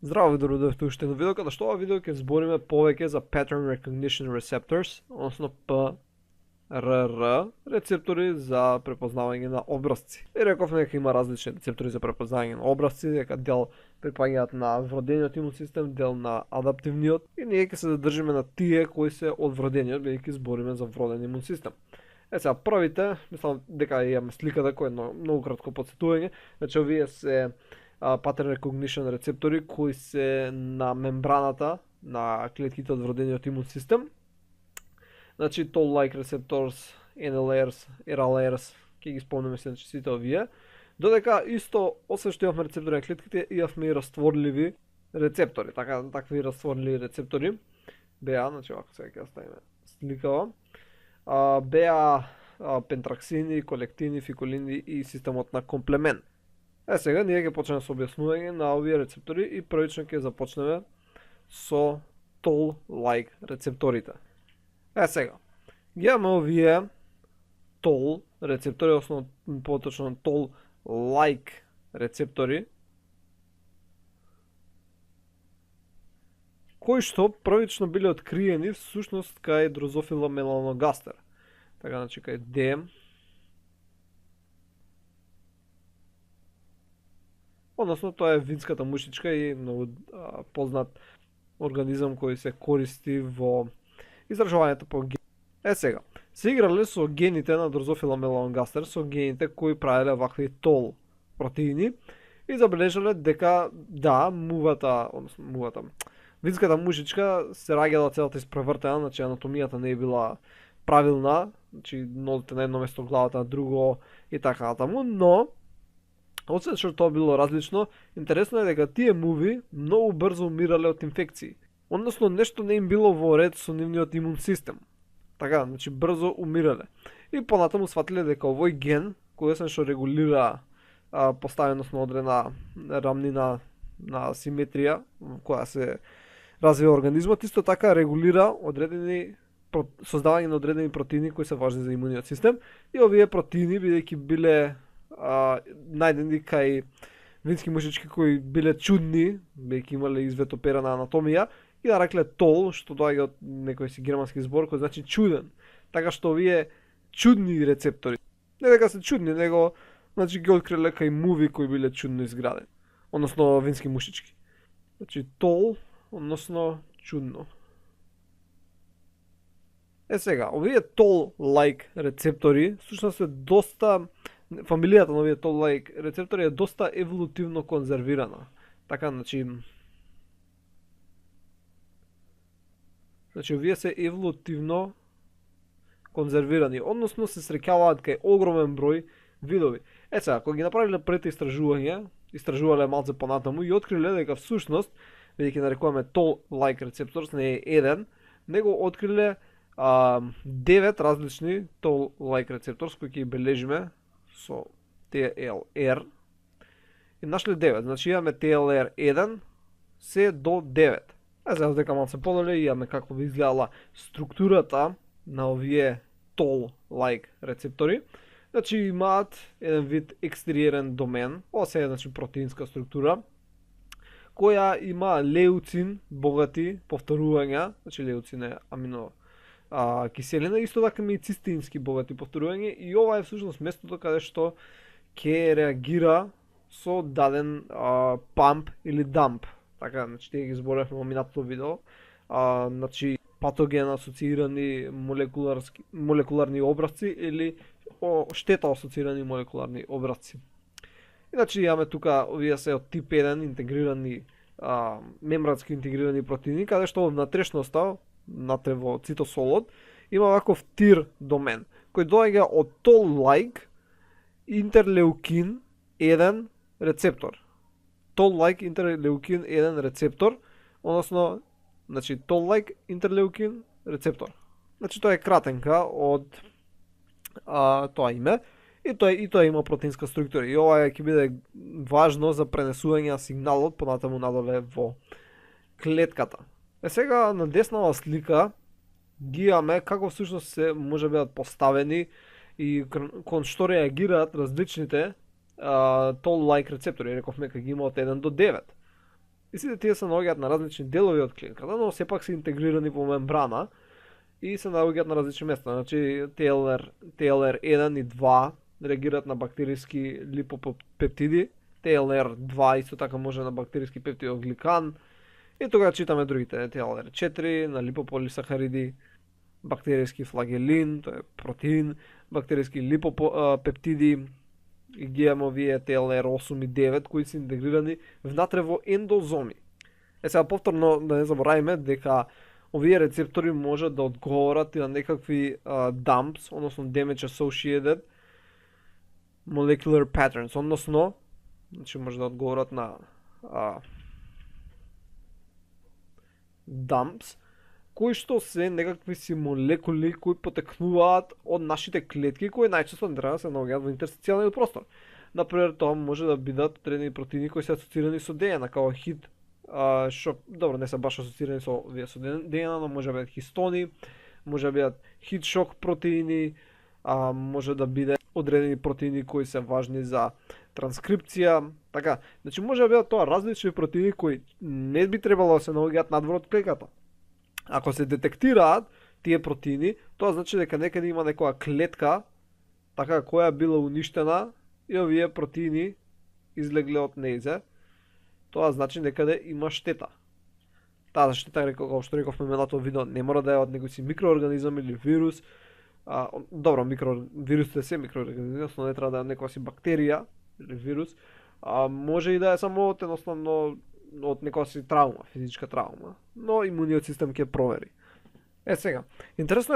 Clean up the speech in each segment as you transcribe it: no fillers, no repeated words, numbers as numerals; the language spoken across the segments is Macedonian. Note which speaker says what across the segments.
Speaker 1: Здраво ви дојдовте уште едно видео, каде што ова видео ќе збориме повеќе за Pattern Recognition Receptors, односно PRR рецептори за препознавање на образци. И рековме дека има различни рецептори за препознавање на образци, дека дел припаѓаат на вродениот имун систем, дел на адаптивниот, и ние ќе се задржиме на тие кои се од вродениот, бидејќи збориме за вроден имун систем. Сега првите, мислам дека имаме сликата кој е многу кратко потсетување, значи овие се pattern recognition рецептори кои се на мембраната на клетките од вродениот имун систем. Значи toll-like receptors, NLRs, RLRs, ќе ги спомнеме следничи сите овие. Додека исто, освен што имавме рецептори на клетките, имавме и растворливи рецептори. Такви растворливи рецептори беа, значи овако сега ќе ставиме сликава, беа пентраксини, колектини, фиколини и системот на комплемент. Сега ние ќе почнеме со објаснување на овие рецептори и првично ќе започнеме со toll-like рецепторите. Сега, ги имаме овие toll рецептори, основно поточно toll-like рецептори, кои што првично биле откриени всушност кај Drosophila melanogaster. Така, значи кај D. Односно, тоа е винската мушичка и многу познат организам кој се користи во изражувањето по гени. Сега, се играле со гените на Drosophila melanogaster, со гените кои правеле вакви тол протеини и забележале дека винската мушичка се раѓала целата испревртена, значи анатомијата не е била правилна, значи нозите на едно место, главата на друго и така натаму, но освен што тоа било различно, интересно е дека тие муви многу брзо умирале од инфекции. Односно, нешто не им било во ред со нивниот имун систем. Така, значи брзо умирале. И понатаму сватиле дека овој ген, кој освен што регулира поставеност на одредена рамнина на симетрија која се развива организмот, исто така регулира создавање на одредени протеини кои се важни за имуниот систем, и овие протеини бидејќи биле најдени кај вински мушички кои биле чудни, бидејќи имале изветоперана анатомија, и нарекле тол, што доаѓа од некој си германски збор кој значи чуден. Така што овие чудни рецептори, не дека се чудни, него значи ги откриле кај муви кои биле чудно изградени, односно вински мушички. Значи тол, односно чудно. Сега, овие toll-like рецептори всушност е доста, фамилијата на овие toll-like рецептори е доста еволутивно конзервирана. Така, значи овие се еволутивно конзервирани, односно се среќаваат кај огромен број видови. Сега, кога ги направиле првите истражувале малце понатаму и откриле дека всушност, бидејќи нарекуваме toll-like рецепторс, не е еден, него откриле 9 различни toll-like рецепторс кои ќе ги бележиме со TLR, и нашле 9, значи имаме TLR 1 се до 9. Сега дека малце подоле имаме како би изгледала структурата на овие toll-like рецептори. Значи имаат еден вид екстериерен домен, ова се е значи протеинска структура, која има леуцин богати повторувања, значи леуцин е киселина, исто така и цистински богати повторување, и ова е всушност местото каде што ќе реагира со даден памп или дамп. Така, значи тие ги зборевме во минатото видео, значи патоген асоциирани молекуларни образци или штета асоциирани молекуларни образци. Иначе имаме тука овие се од тип 1 интегрирани мембрански интегрирани протеини, каде што внатрешноста натре во цитосолот има ваков тир домен кој доаѓа од toll-like интерлеукин 1 рецептор. Toll-like интерлеукин 1 рецептор, односно, значи toll-like интерлеукин рецептор. Значи тоа е кратенка од тоа име, и тоа има протеинска структура, и ова ќе биде важно за пренесување на сигналот понатаму надоле во клетката. Сега на деснава слика ги имаме како всушност се може бидат поставени и кон што реагираат различните toll-like рецептори. Рековме дека ги има од 1 до 9. И сите тие се наоѓаат на различни делови од клетката, но сепак се интегрирани во мембрана и се наоѓаат на различни места. Значи TLR1 и 2 реагираат на бактериски липопептиди, TLR2 исто така може на бактериски пептидогликан, и тога читаме другите, TLR4 на липополисахариди, бактериски флагелин, тоа е протеин, бактериски липопептиди, и ги имаме овие TLR8 и 9 кои се интегрирани внатре во ендозоми. Сега повторно да не заборавиме дека овие рецептори можат да одговорат и на некакви DAMPs, односно Damage Associated Molecular Patterns, односно значи може да одговорат на DAMPs, кои што се некакви си молекули кои потекнуваат од нашите клетки, кои најчесто не треба да се наоѓаат во интерстицијалниот простор. Например, тоа може да бидат одредени протеини кои се асоцирани со ДНК, како хит шок, добро, не се баш асоцирани со ДНК, но може да бидат хистони, може да бидат хит шок протеини, може да биде одредени протеини кои се важни за транскрипција, така. Значи може да бидат тоа различни протеини кои не би требало да се наоѓаат надвор од клетката. Ако се детектираат тие протеини, тоа значи дека некаде има некоја клетка така која била уништена и овие протеини излегле од нејзе. Тоа значи некаде има штета. Таа штета, како што рековме минатото видео, не мора да е од некој микроорганизам или вирус. Добро, вирусите се микроорганизми, но не треба да е некоја си бактерија или вирус. Може и да е само од едноставно од некоја си травма, физичка травма, но имуниот систем ќе провери. Сега, интересно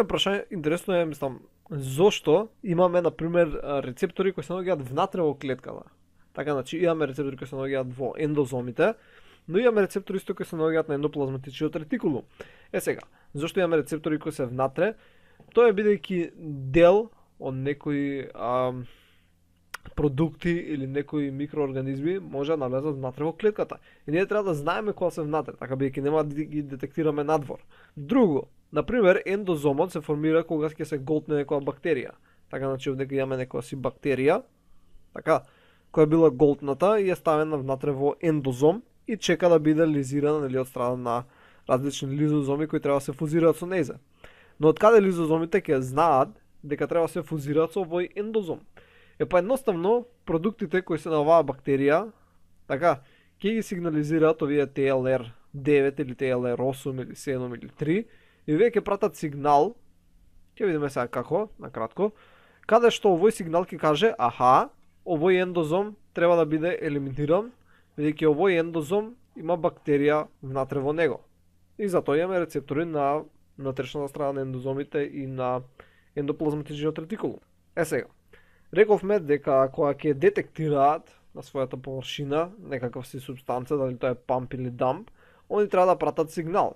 Speaker 1: е, мислам, зошто имаме, например, рецептори кои се наоѓаат внатре во клетката. Така, значи, имаме рецептори кои се наоѓаат во ендозомите, но имаме рецептори исто кои се наоѓаат на ендоплазматичниот ретикулум. Сега, зошто имаме рецептори кои се внатре? Тоа е бидејќи дел од некои продукти или некои микроорганизми може да навлезат внатре во клетката. И ние треба да знаеме кога се внатре, така бидејќи нема да ги детектираме надвор. Друго, например, ендозомот се формира кога ќе се голтне некоја бактерија. Така, значи овде имаме некоја си бактерија, така, која била голтната и е ставена внатре во ендозом и чека да биде лизирана или од страна на различни лизозоми кои треба да се фузираат со нејзе. Но од каде лизозомите ќе знаат дека треба да се фузираат со овој ендозом? Па едноставно, продуктите кои се на оваа бактерија, така, ќе ги сигнализираат овие TLR9 или TLR8 или 7 или 3 и вие ќе пратат сигнал, ќе видиме сега како, накратко, каде што овој сигнал ќе каже, аха, овој ендозом треба да биде елиминиран, бидејќи овој ендозом има бактерија внатре во него. И затоа имаме рецептори на внатрешната страна на ендозомите и на ендоплазматичниот ретикулум. Сега, рековме дека кога ќе детектираат на својата површина некаква си субстанца, дали тоа е памп или дамп, они треба да пратат сигнал.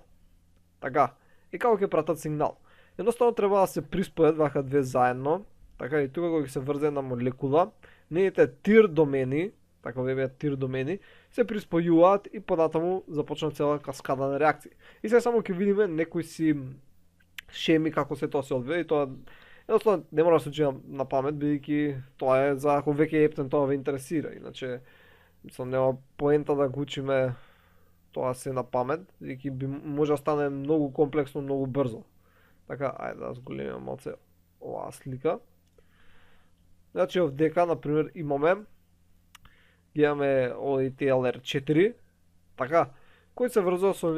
Speaker 1: Така, и како ќе пратат сигнал? Едноставно треба да се приспојат вака две заедно, така и тука кога ќе се врзе една молекула, нейните тир домени, така овие тир домени, се приспојуваат и понатаму започна цела каскада на реакции. И сега само ќе видиме некои си шеми како се тоа се одвива и тоа едноставно не мора да се учиме на памет, бидејќи тоа е за ако веќе ептен тоа ве интересира. Иначе, мислам, нема поента да го учиме тоа се на памет, бидејќи може да стане многу комплексно, многу брзо. Така, ајде да зголемиме малце оваа слика. Значи, овдека, например, имаме овој TLR4, така, кој се врзува со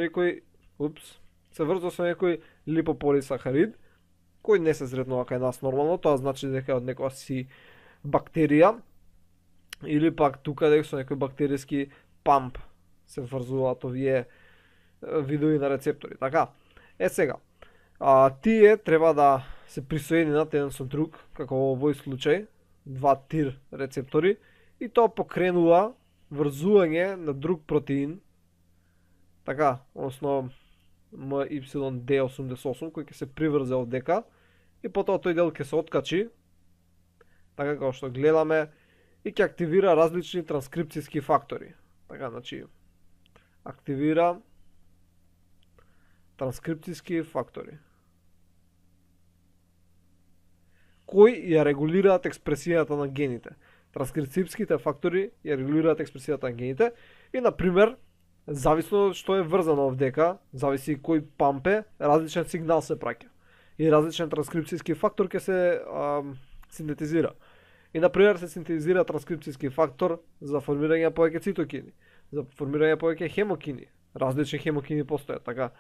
Speaker 1: некој липополисахарид, кој не се сретнува кај нас нормално, тоа значи дека од некоја си бактерија или пак тука дека со некој бактериски памп се врзуваат овие видови на рецептори. Така, сега, тие треба да се присоединат еден со друг, како во овој случај, два тир рецептори, и тоа покренува врзување на друг протеин, така, односно MYD88, кој ќе се приврзе овдека, и потоа тој дел ќе се откачи, така како што гледаме, и ќе активира различни транскрипцијски фактори. Така, значи, активира транскрипцијски фактори, кои ја регулираат експресијата на гените. Транскрипцијските фактори ја регулираат експресијата на гените и, например, зависно што е врзано овдека, зависи кој памп е, различен сигнал се праќа. И различен транскрипцијски фактор ќе се синтезира. И например се синтезира транскрипцијски фактор за формирање повеќе цитокини, за формирање повеќе хемокини. Различни хемокини постојат, така.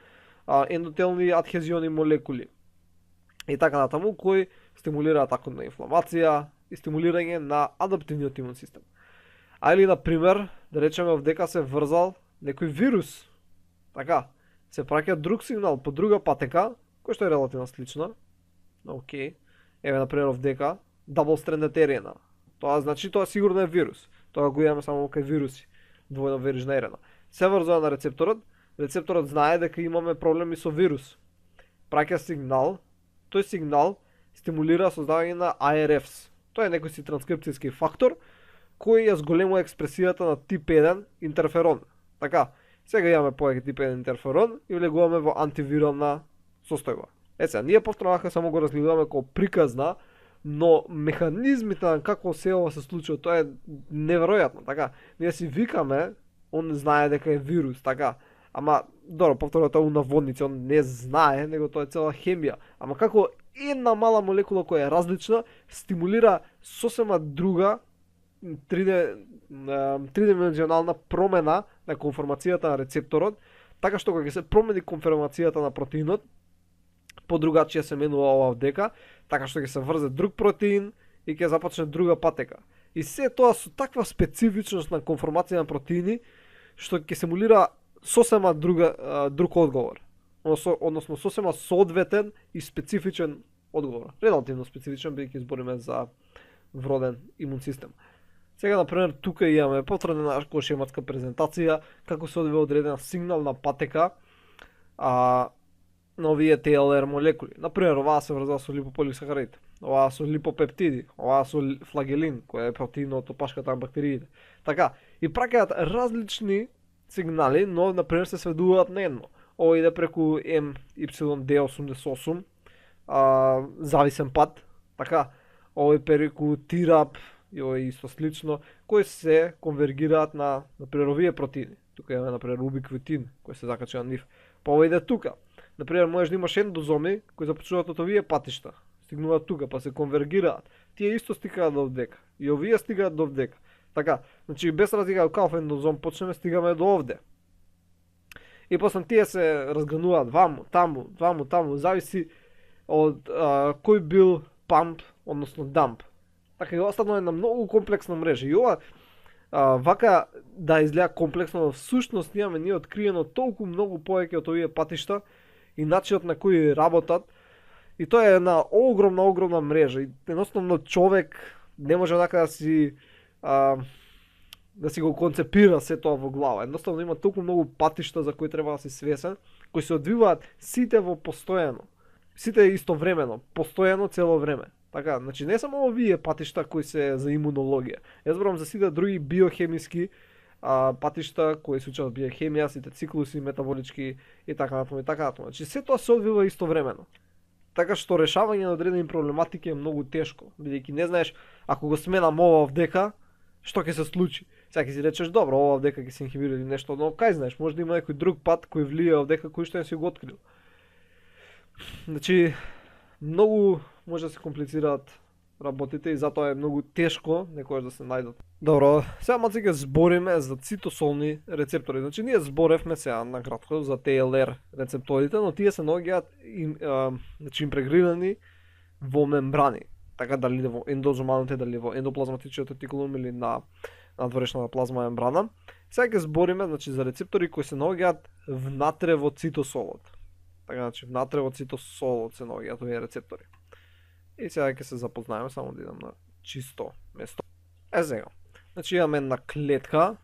Speaker 1: Ендотелни адхезиони молекули. И така натаму, кои стимулираат акутна инфламација и стимулирање на адаптивниот имун систем. А или, например, да речеме овдека се врзал некој вирус. Така, се праќа друг сигнал по друга патека, кој што е релативно слична. Океј. Еве, например, овдека, double stranded RNA. Тоа значи тоа сигурно е вирус. Тоа го имаме само кај вируси. Двојно верижна RNA. Се врзува на рецепторот знае дека имаме проблеми со вирус. Праќа сигнал, тој сигнал стимулира создавање на ARFs. Тоа е некој си транскрипцијски фактор кој ја зголемува експресијата на тип 1 интерферон. Така, сега имаме повеќе тип 1 интерферон и влегуваме во антивирална состојба. Сега, ние повторно само го разгледуваме како приказна, но механизмите на како се ова се случува, тоа е неверојатно, така. Ние си викаме, он знае дека е вирус, така. Ама, добро, повторно тоа у наводници, он не знае, него тоа е цела хемија. Ама како една мала молекула која е различна, стимулира сосема друга тридимензионална промена на конформацијата на рецепторот, така што кога ќе се промени конформацијата на протеинот, подругачија се менува ова овдека, така што ќе се врзе друг протеин и ќе започне друга патека. И се тоа со таква специфичност на конформација на протеини, што ќе симулира сосема друг одговор. Односно сосема соодветен и специфичен одговор. Релативно специфичен, бидејќи збориме за вроден имун систем. Сега, например, тука имаме потврдена аркошематска презентација, како се одвива одредена сигнална патека на овие TLR молекули. Например, оваа се врзува со липополисахарид, оваа со липопептиди, оваа со флагелин, кој е протеин од опашката на бактериите. Така, и праќаат различни сигнали, но, например, се сведуваат на едно. Ова иде преку MYD88, зависен пат, така, овој преку TRAP, и ова е исто слично, кои се конвергираат на, например, овие протеини. Тука имаме, например, убиквитин, кој се закача на нив. Па ова иде тука. Например, можеш да имаш ендозоми кои започнуваат од овие патишта, стигнуваат тука, па се конвергираат. Тие исто стигаат до овдека. И овие стигаат до овдека. Така, значи без разлика каков ендозом почнеме, стигаме до овде. И после тие се разгрануваат ваму, таму, зависи од кој бил памп, односно дамп. Така и останува една многу комплексна мрежа. И ова вака да изгледа комплексно, всушност имаме ние откриено толку многу повеќе од овие патишта и начинот на кој работат. И тоа е една огромна мрежа. И едноставно човек не може така да си го концепира се тоа во глава. Едноставно има толку многу патишта за кои треба да си свесен, кои се одвиваат сите во постојано. Сите истовремено, постојано цело време. Така, значи не само овие патишта кои се за имунологија. Јас зборам за сите други биохемиски патишта кои се учат биохемија, сите циклуси метаболички и така натаму и така натаму. Значи се тоа се одвива истовремено. Така што решавање на одредени проблематики е многу тешко, бидејќи не знаеш ако го сменам ова овдека, што ќе се случи. Сега ќе си речеш добро, ова овдека ќе се инхибира или нешто, но кај знаеш, може да има некој друг пат кој влие овдека кој што не си го открил. Значи многу може да се комплицираат работите и затоа е многу тешко некојаш да се најдат. Добро, сега малку ќе збориме за цитосолни рецептори. Значи ние зборевме сега накратко за TLR рецепторите, но тие се наоѓаат значи импрегрирани во мембрани. Така дали во ендозомалните, дали во ендоплазматичниот ретикулум или на надворешната плазма мембрана. Сега ќе збориме значи за рецептори кои се наоѓаат внатре во цитосолот. Така значи внатре во цитосолот се наоѓаат овие рецептори. И сега ќе се запознаеме, само да идам на чисто место. Сега. Значи имаме една клетка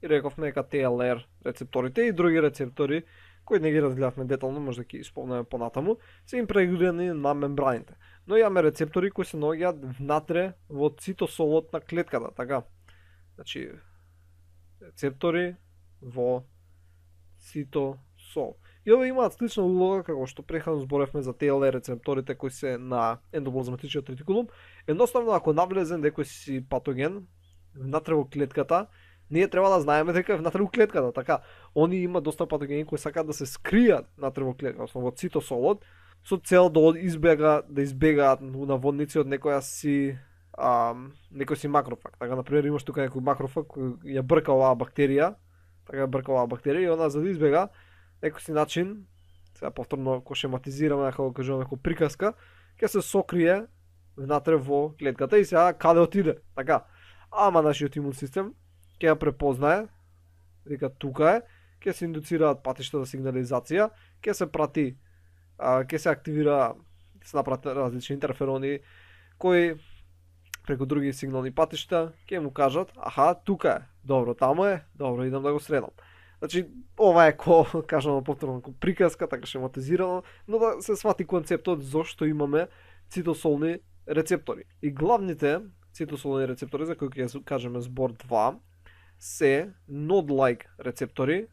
Speaker 1: и рековме дека TLR рецепторите и други рецептори кои не ги разгледавме детално, може да ги исполнеме понатаму, се импрегрирани на мембраните. Но имаме рецептори кои се наоѓаат внатре во цитосолот на клетката, така. Значи рецептори во цитосол. И овие имаат слична улога како што прехано зборевме за TLR рецепторите кои се на ендоплазматичниот ретикулум. Едноставно ако навлезе некој си патоген внатре во клетката, Ние треба да знаеме дека е внатре во клетката, така. Они има доста патогени кои сакаат да се скријат внатре во клетката, основно во цитосолот, со цел да избегаат наводници од некој си макрофаг. Така, например, имаш тука некој макрофаг кој ја брка оваа бактерија, и она за да избега некој си начин, сега повторно ко шематизираме, како кажуваме како приказка, ќе се сокрие внатре во клетката и сега каде отиде, така. Ама нашиот имун систем ќе ја препознае, дека тука е, ќе се индуцираат патишта за сигнализација, ќе се прати, ќе се активира, ќе се направат различни интерферони кои преку други сигнални патишта ќе му кажат, аха, тука е, добро, таму е, добро, идам да го средам. Значи, ова е кажано повторно, приказка, така шематизирано, но да се свати концептот зошто имаме цитосолни рецептори. И главните цитосолни рецептори, за кои ќе кажеме збор 2, се node-like рецептори,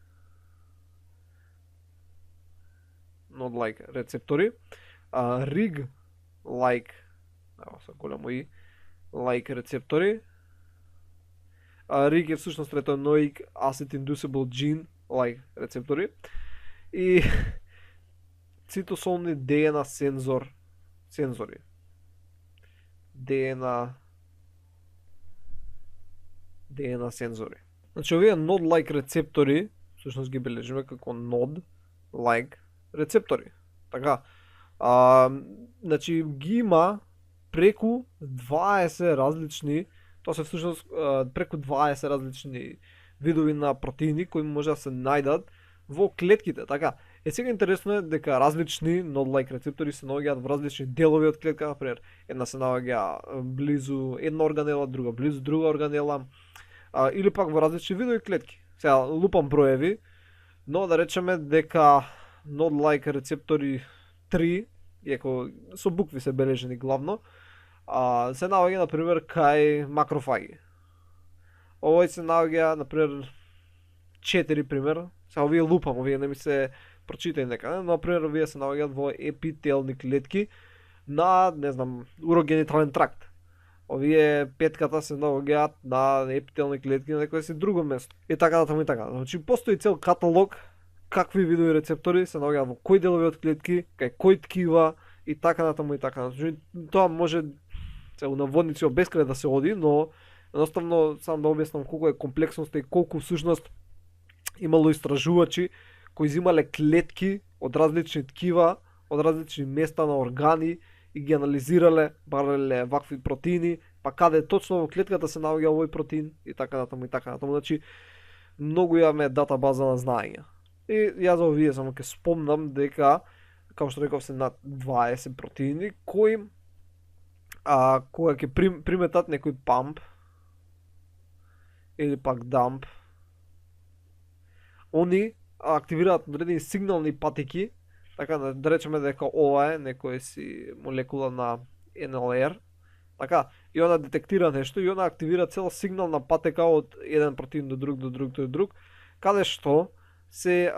Speaker 1: rig-like, со големо и, like рецептори. RIG е всушност retinoic acid inducible gene like рецептори и цитосолни DNA сензори. DNA сензори. Значи овие node-like рецептори, всушност ги бележиме како node-like рецептори. Така. Значи ги има преку 20 различни, тоа се всушност преку 20 различни видови на протеини кои може да се најдат во клетките, така. Сега интересно е дека различни node-like рецептори се наоѓаат во различни делови од клетка, например, една се наоѓа близу една органела, друга близу друга органела, или пак во различни видови клетки. Сега лупам броеви, но да речеме дека node-like рецептори 3, иако со букви се бележени главно, се наоѓа, например, кај макрофаги. Овој се наоѓа, например, 4 пример. Сега овие лупам, овие не ми се прочитај некаде, но, например, овие се наоѓаат во епителни клетки на, не знам, урогенитален тракт. Овие петката се наоѓаат на епителни клетки на некој си друго место. И така натаму и така. Значи, постои цел каталог какви видови рецептори се наоѓаат во кои делови од клетки, кај кои ткива и така натаму и така. Значи, тоа може у наводници од бескрај да се оди, но едноставно сам да објаснам колку е комплексноста и колку всушност имало истражувачи кои земале клетки од различни ткива, од различни места на органи и ги анализирале, барале вакви протеини, па каде точно во клетката се наоѓа овој протеин и така натаму и така натаму. Значи многу имаме дата база на знаења. И јас за овие само ќе спомнам дека, како што реков, се над 20 протеини кои кога ќе приметат некој памп или пак дамп, они активираат одредени сигнални патеки, така да речеме дека ова е некој си молекула на NLR, така, и она детектира нешто и она активира цела сигнална патека од еден протеин до друг, каде што се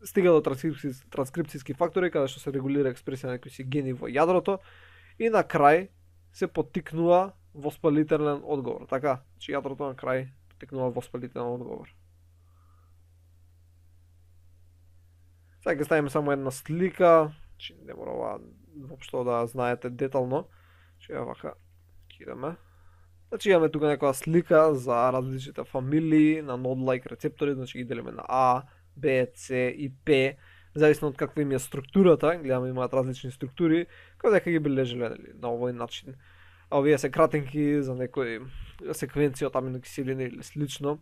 Speaker 1: стига до транскрипцијски фактори, каде што се регулира експресија на некои си гени во јадрото и на крај се поттикнува воспалителен одговор. Така, че јадрото на крај поттикнува воспалителен одговор. Сега ќе ставиме само една слика, че не мора ова воопшто да знаете детално. Че вака ќе идеме. Значи имаме тука некоја слика за различните фамилии на node-like рецептори, значи ги делиме на А, Б, С и П, зависно од каква им е структурата, гледаме имаат различни структури, како дека ги бележеле на овој начин. А овие се кратенки за некои секвенција од аминокиселини или слично.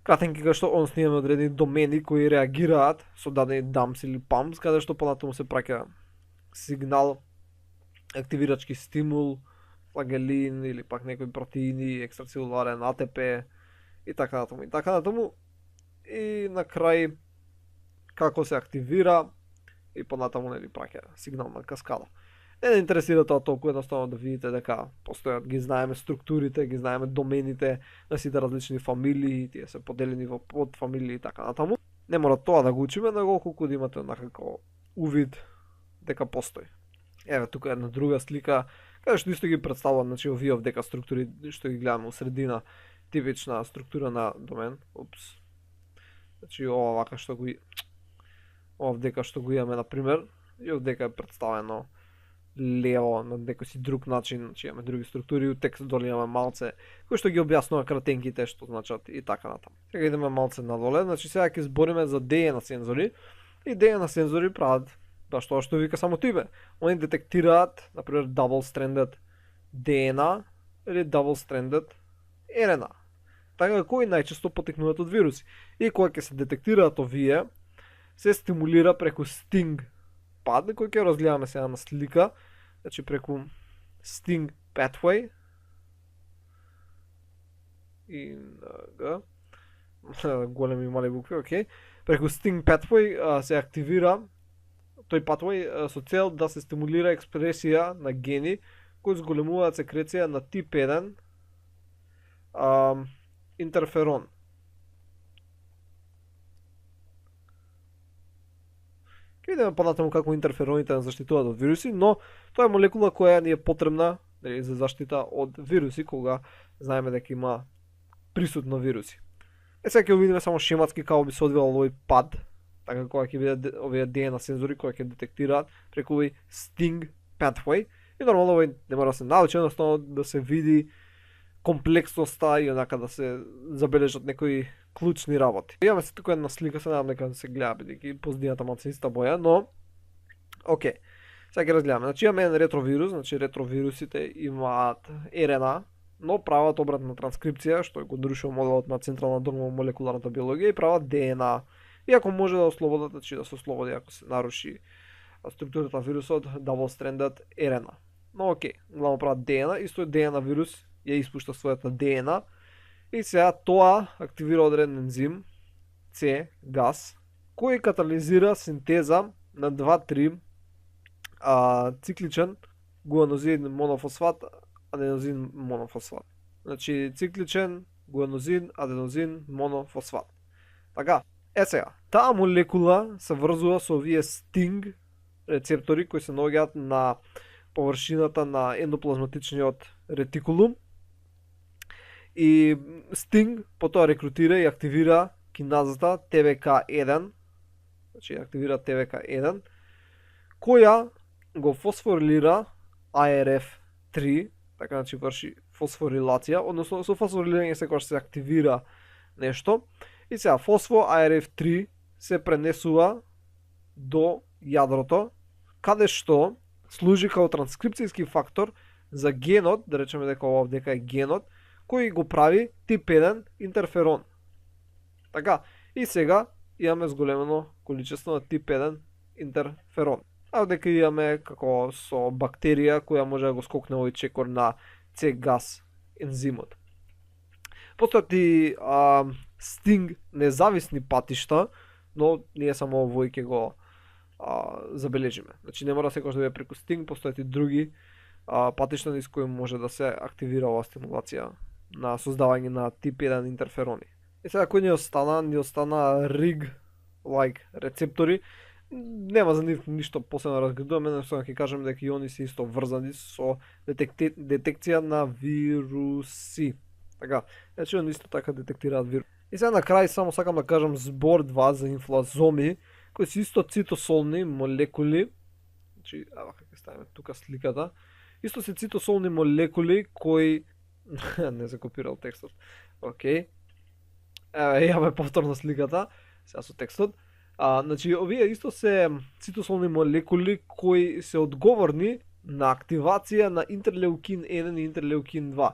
Speaker 1: Кратенки кај што он снимаме одредени домени кои реагираат со дадени дампс или пампс, каде што понатаму се праќа сигнал, активирачки стимул, флагелин или пак некои протеини, екстрацелуларен АТП и така натаму и така натаму. И на крај како се активира и понатаму нели праќа сигнална каскада. Не интересира тоа толку, едноставно да видите дека постојат, ги знаеме структурите, ги знаеме домените на сите различни фамилии, тие се поделени во подфамилии и така натаму. Не мора тоа да го учиме, него колку да имате некако увид дека постои. Еве тука една друга слика, каде што исто ги представува, значи овие овдека структури што ги гледаме у средина, типична структура на домен. Упс. Значи ова вака што го овдека што го имаме на пример, и овдека е представено лево на некој си друг начин, значи имаме други структури, у текст доле имаме малце кои што ги објаснува кратенките што значат и така натаму. Сега идеме малце надоле, значи сега ќе збориме за DNA сензори. И DNA сензори прават баш тоа што вика само име. Они детектираат, например, double-stranded DNA или double-stranded RNA. Така кои најчесто потекнуваат од вируси. И кога ќе се детектираат овие, се стимулира преку Sting pad, кој ќе разгледаме сега на слика, значи преку Sting pathway и големи и мали букви, окей. Преку Sting pathway се активира тој pathway со цел да се стимулира експресија на гени кои зголемуваат секреција на тип 1 интерферон. Ќе видиме понатаму како интерфероните нас заштитуваат од вируси, но тоа е молекула која ни е потребна за заштита од вируси кога знаеме дека има присутно вируси. Сега ќе видиме само шематски како би се одвивал овој пад, така кога ќе биде овие DNA сензори кои ќе детектираат преку овој Sting pathway. И нормално овој не мора да се научи, едноставно да се види комплексноста и онака да се забележат некои клучни работи. Имаме се тука една слика, се надам дека се гледа бидејќи позадината малце иста боја, но окей. Сега ќе разгледаме. Значи имаме еден ретровирус, значи ретровирусите имаат RNA, но прават обратна транскрипција, што го нарушува моделот на централна молекуларната биологија и прават DNA. Иако може да ослободат, значи да се ослободи ако се наруши структурата на вирусот double-stranded RNA. Но окей, главно прават DNA, исто DNA вирус ја испушта својата DNA и сега тоа активира одреден ензим C газ кој катализира синтеза на 2-3 цикличен гуанозин монофосфат, аденозин монофосфат. Значи цикличен гуанозин, аденозин монофосфат. Така, сега, таа молекула се врзува со овие Sting рецептори кои се наоѓаат на површината на ендоплазматичниот ретикулум. И Sting потоа рекрутира и активира киназата TBK1, значи активира TBK1, која го фосфорилира IRF3, така значи врши фосфорилација, односно со фосфорилирање секогаш се активира нешто. И сега фосфо IRF3 се пренесува до јадрото, каде што служи како транскрипцијски фактор за генот, да речеме дека ова дека е генот, кој го прави тип 1 интерферон. Така, и сега имаме зголемено количество на тип 1 интерферон. А дека имаме како со бактерија која може да го скокне овој чекор на C-газ ензимот. Постојат и Sting независни патишта, но ние само овој ќе го забележиме. Значи не мора секогаш да биде преку Sting, постојат и други патишта низ кои може да се активира оваа стимулација на создавање на тип 1 интерферони. И сега кој ни остана RIG-like рецептори, нема за нив ништо посебно разгледуваме, но ќе кажем дека и они се исто врзани со детекција на вируси. Така, значи они исто така детектираат вируси. И сега на крај само сакам да кажам збор 2 за инфлазоми, кои се исто цитосолни молекули. Значи, ќе ставиме тука сликата. Исто се цитосолни молекули кои не се копирал текстот. Океј. Имаме повторно сликата, сега со текстот. Значи, овие исто се цитосолни молекули кои се одговорни на активација на интерлеукин 1 и интерлеукин 2.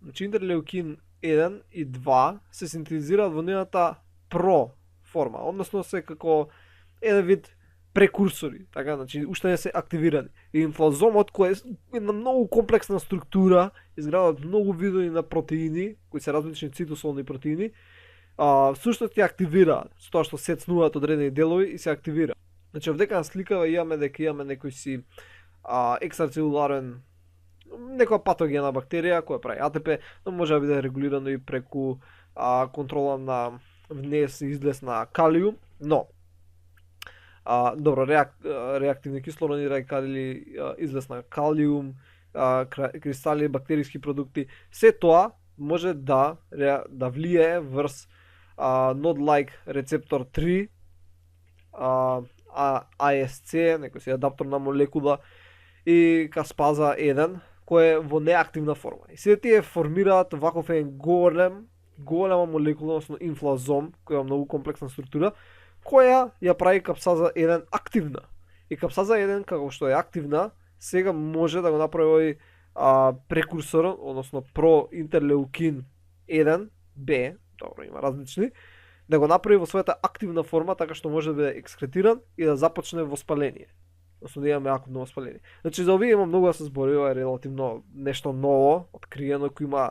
Speaker 1: Значи, интерлеукин 1 и 2 се синтезираат во нејната про форма, односно се како еден вид прекурсори, така, значи уште не се активирани. И инфлазомот кој е една многу комплексна структура, изградува од многу видови на протеини, кои се различни цитосолни протеини, всушност ја активира со тоа што сецнуваат одредени делови и се активира. Значи овдека на сликава имаме дека имаме некој си екстрацелуларен некоја патогена бактерија која прави АТП, но може да биде регулирано и преку контрола на внес и излез на калиум, но добро, реактивни кислороди, радикали, излез на калиум, кристали, бактериски продукти, се тоа може да влијае врз Node-like рецептор 3, ASC, некој си адапторна молекула, и каспаза 1, кој е во неактивна форма. И сите тие формираат ваков еден голема молекула, односно инфлазом, која има многу комплексна структура, која ја прави каспаза 1 активна. И каспаза 1, како што е активна, сега може да го направи прекурсор, односно проинтерлеукин 1B, добро, има различни, да го направи во својата активна форма, така што може да биде екскретиран и да започне воспаление. Односно да имаме акутно воспаление. Значи за овие има многу да се збори, ова е релативно нешто ново, откриено, кој има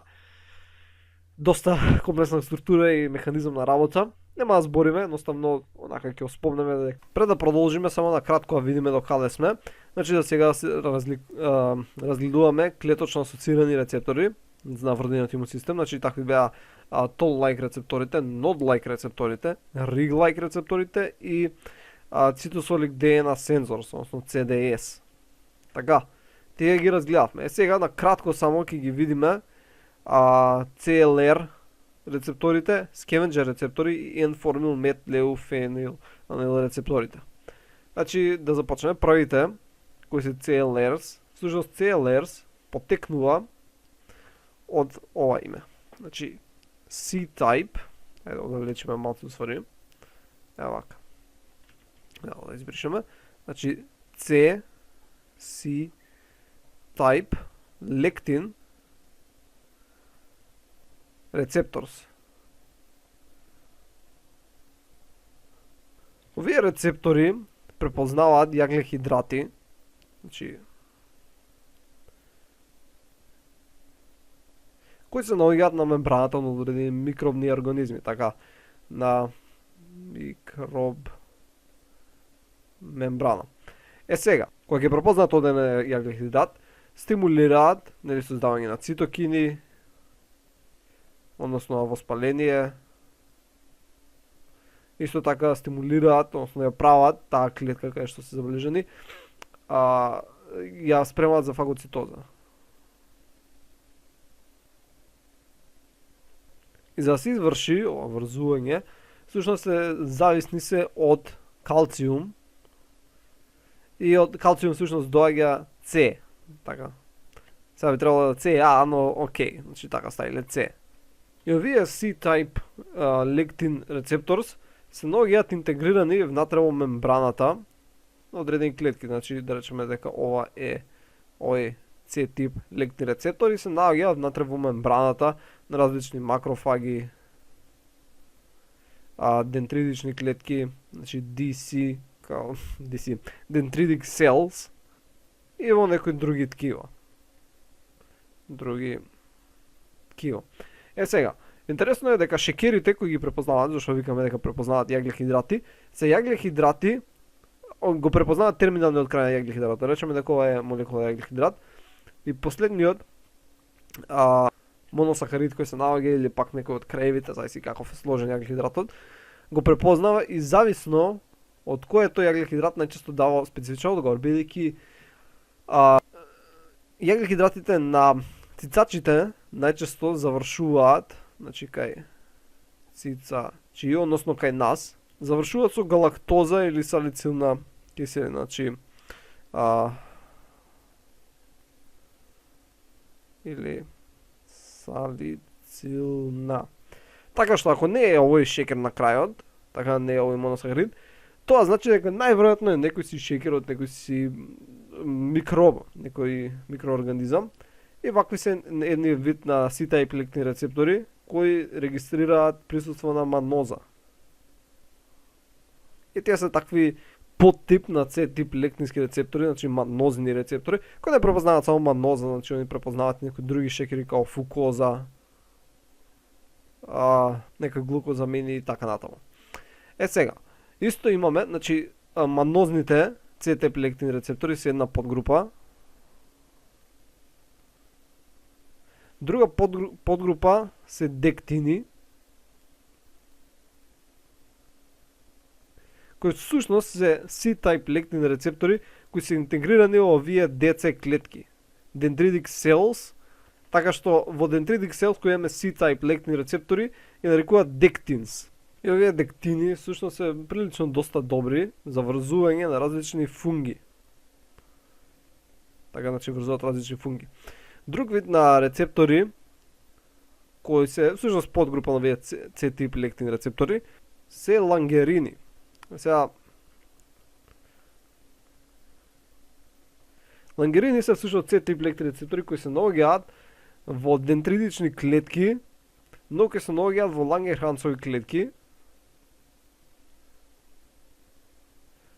Speaker 1: доста комплексна структура и механизам на работа. Нема да збориме, едноставно онака ќе спомнеме дека пред да продолжиме само на кратко да видиме до каде сме. Значи да сега разгледуваме клеточно асоцирани рецептори на вродениот имун систем, значи такви беа Toll-like рецепторите, Node-like рецепторите, Rig-like рецепторите и Cytosolic DNA Sensors, односно CDS. Така, тие ги разгледавме. Сега на кратко само ќе ги видиме CLR рецепторите, Scavenger рецептори и N-formyl metleufenyl рецепторите. Значи да започнеме првите, кои се CLRs. Всушност CLRs потекнува од ова име. Значи C-type, ајде да влечеме малку усвари. Ева вака. Да избришеме. Значи C, C-type, lectin receptors. Овие рецептори препознаваат јаглехидрати, значи кои се наоѓаат на мембраната на одредени микробни организми, така, на микроб мембрана. Сега, кога ќе препознаат оден јаглехидрат, стимулираат нели создавање на цитокини, односно воспаление. Исто така стимулираат, односно ја прават таа клетка кај што се забележени, ја спремаат за фагоцитоза. И за да се изврши ова врзување, всушност зависни се од калциум, и од калциум всушност доаѓа С, така. Сега би требало да Ca, но окей, значи така ставиле С. И овие C-type lectin receptors се наоѓаат интегрирани внатре во мембраната на одредени клетки, значи да речеме дека ова е овој C-тип lectin рецептори се наоѓаат внатре во мембраната на различни макрофаги, дентридични клетки, значи DC, као DC, dendritic cells и во некои други ткива. Сега, интересно е дека шекерите кои ги препознаваат, зашто викаме дека препознаваат јаглехидрати, се јаглехидрати, го препознаваат терминалниот крај на јаглехидрат. Речеме дека ова е молекула јаглехидрат и последниот моносахарид кој се наоѓа или пак некој од краевите, зависи каков е сложен јаглехидратот, го препознава и зависно од кој е тој јаглехидрат најчесто дава специфичен одговор, бидејќи јаглехидратите на цицачите најчесто завршуваат, значи кај цицачи, односно кај нас, завршуваат со галактоза или салицилна киселина, значи или салицилна. Така што ако не е овој шекер на крајот, така не е овој моносахарид, тоа значи дека најверојатно е некој си шекер од некој си микроб, некој микроорганизам. И вакви се едни вид на C-type lectin рецептори кои регистрираат присуство на маноза. И тие се такви подтип на C-тип лектински рецептори, значи манозни рецептори, кои не препознаваат само маноза, значи они препознаваат некои други шекери као фукоза, некои глукозамини и така натаму. Сега, исто имаме, значи манозните C-тип лектин рецептори се една подгрупа. Друга подгрупа се дектини, кои всушност се C-type лектин рецептори кои се интегрирани во овие DC клетки. dendritic cells, така што во dendritic cells кои имаме C-type лектни рецептори ги нарекуваат dectins. И овие дектини всушност се прилично доста добри за врзување на различни фунги. Така, значи врзуваат различни фунги. Друг вид на рецептори кои се всушност подгрупа на овие C-тип лектин рецептори се лангерини. Сега лангерини се всушност C-тип лектин рецептори кои се наоѓаат во дендритични клетки, но кои се наоѓаат во лангерхансови клетки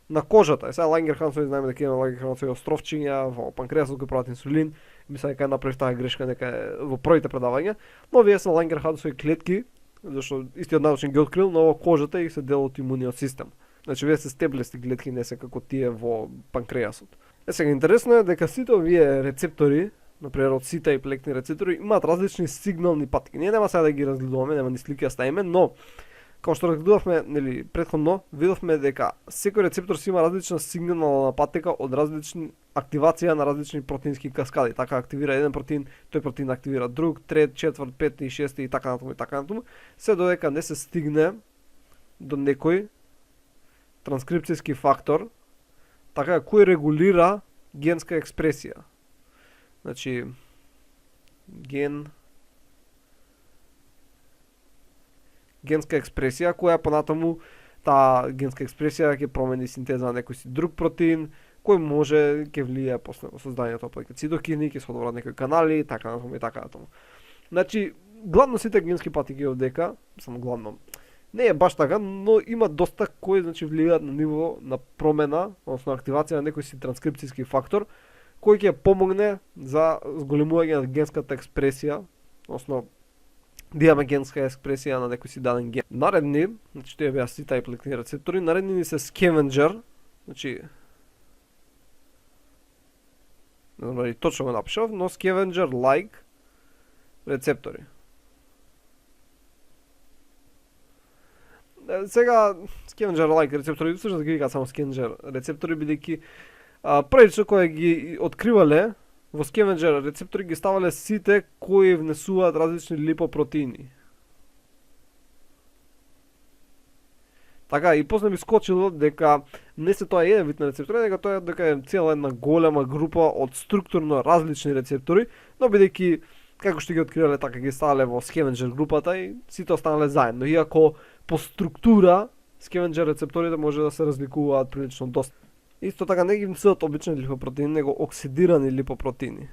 Speaker 1: на кожата. Сега лангерхансови знаеме дека има лангерхансови островчиња во панкреасот кој прават инсулин. Мислам дека направив таа грешка нека во првите предавања, но овие се лангерхансови клетки, зашто истиот научен ги открил, но во кожата и се дел од имуниот систем. Значи овие се стеблести клетки, не се како тие во панкреасот. Сега интересно е дека сите овие рецептори, например од C-type лектни рецептори, имаат различни сигнални патики. Ние нема сега да ги разгледуваме, нема ни слики да ставиме, но како што разгледувавме, нели, претходно, видовме дека секој рецептор си има различна сигнална патика од различни активација на различни протеински каскади. Така активира еден протеин, тој протеин активира друг, трет, четврт, пети, шести и така натаму, се додека не се стигне до некој транскрипцијски фактор, така кој регулира генска експресија. Значи генска експресија која понатаму таа генска експресија ќе промени синтеза на некој си друг протеин кој може ќе влијае после во созданието на цитокини, ќе се одобрат некои канали, така натаму и така натаму. Значи главно сите генски патики овдека, само главно не е баш така, но има доста кои значи влијаат на ниво на промена, односно активација на некој си транскрипцијски фактор кој ќе помогне за зголемување на генската експресија, односно да имаме генска експресија на некој си даден ген. Наредни, значи тие беа C-type лектни рецептори, наредни ни се scavenger, значи не знам дали точно го напишав, но scavenger-like рецептори. Сега scavenger-like рецептори, всушност ги викаат само scavenger рецептори, бидејќи првично кога ги откривале во scavenger рецептори ги ставале сите кои внесуваат различни липопротеини. Така, и после ми скочило дека не се тоа еден вид на рецептори, дека е цела една голема група од структурно различни рецептори, но бидејќи како што ги откривале така ги ставале во scavenger групата и сите останале заедно. Иако по структура scavenger рецепторите може да се разликуваат прилично доста. Исто така не ги внесуваат обични липопротеини, него оксидирани липопротеини.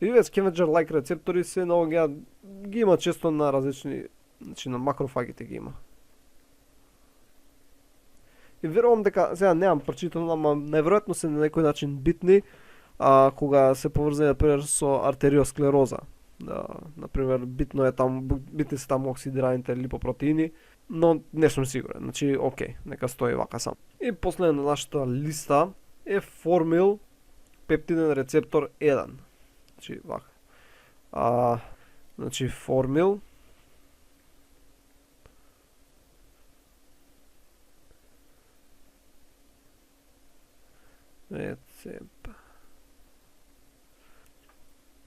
Speaker 1: И овие scavenger-like рецептори се наоѓаат, ги има често на различни, значи на макрофагите ги има. И верувам дека, сега немам прочитано, ама најверојатно се на некој начин битни, кога се поврзани например со артериосклероза. Да, например, битни се таму оксидираните липопротеини, но не сум сигурен. Значи, окей, нека стои вака сам. И последен на нашата листа е формил пептиден рецептор 1. Значи, вака. Значи, формил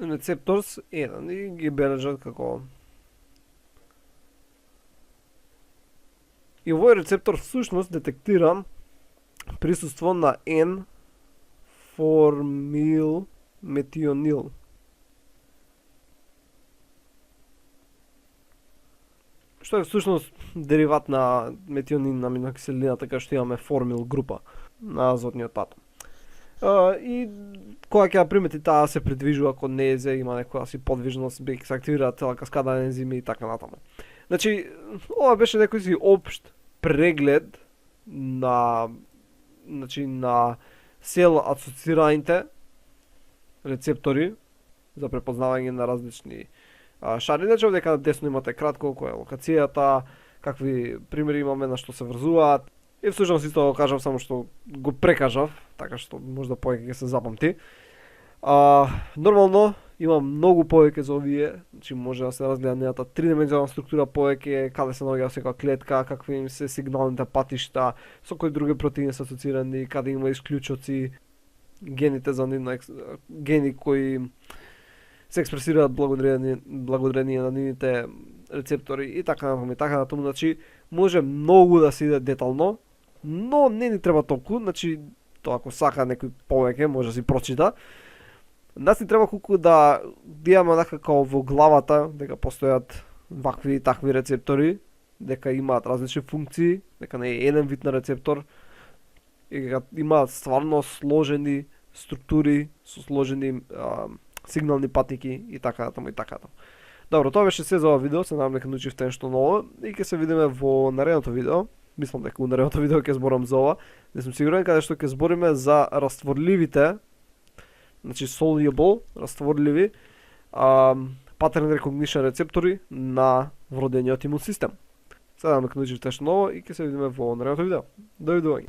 Speaker 1: рецепторс 1 и ги бележат како и овој рецептор всушност детектира присуство на N-формил метионил. Што е всушност дериват на метионин аминокиселина, така што имаме формил група на азотниот атом. И кога ќе ја примети таа се придвижува кон незе, има некоја си подвижност, бидејќи се активира цела каскада на ензими и така натаму. Значи, ова беше некој си општ преглед на сел асоцираните рецептори за препознавање на различни шари. Значи, овдека десно имате кратко која е локацијата, какви примери имаме на што се врзуваат. И всушност исто го кажав, само што го прекажав, така што можда повеќе ќе се запамти. Нормално има многу повеќе за овие, значи може да се разгледа нејата тридимензионална структура повеќе, каде се наоѓа секоја клетка, какви им се сигналните патишта, со кои други протеини се асоцирани, каде има исклучоци. гените за гени кои се експресираат благодарение на нивните рецептори и така натаму и така натаму, значи може многу да се иде детално, но не ни треба толку, значи тоа ако сака некој повеќе може да си прочита. Нас ни треба колку да имаме онака као во главата дека постојат вакви и такви рецептори, дека имаат различни функции, дека не е еден вид на рецептор и дека имаат стварно сложени структури со сложени сигнални патики и така натаму и така натаму. Добро, тоа беше се за ова видео, се надам дека научивте нешто ново и ќе се видиме во наредното видео. Мислам дека во наредното видео ќе зборам за ова. Не сум сигурен, каде што ќе збориме за растворливите, значи soluble, растворливи, pattern recognition рецептори на вродениот имун систем. Се надам дека научивте нешто ново и ќе се видиме во наредното видео. Довидување.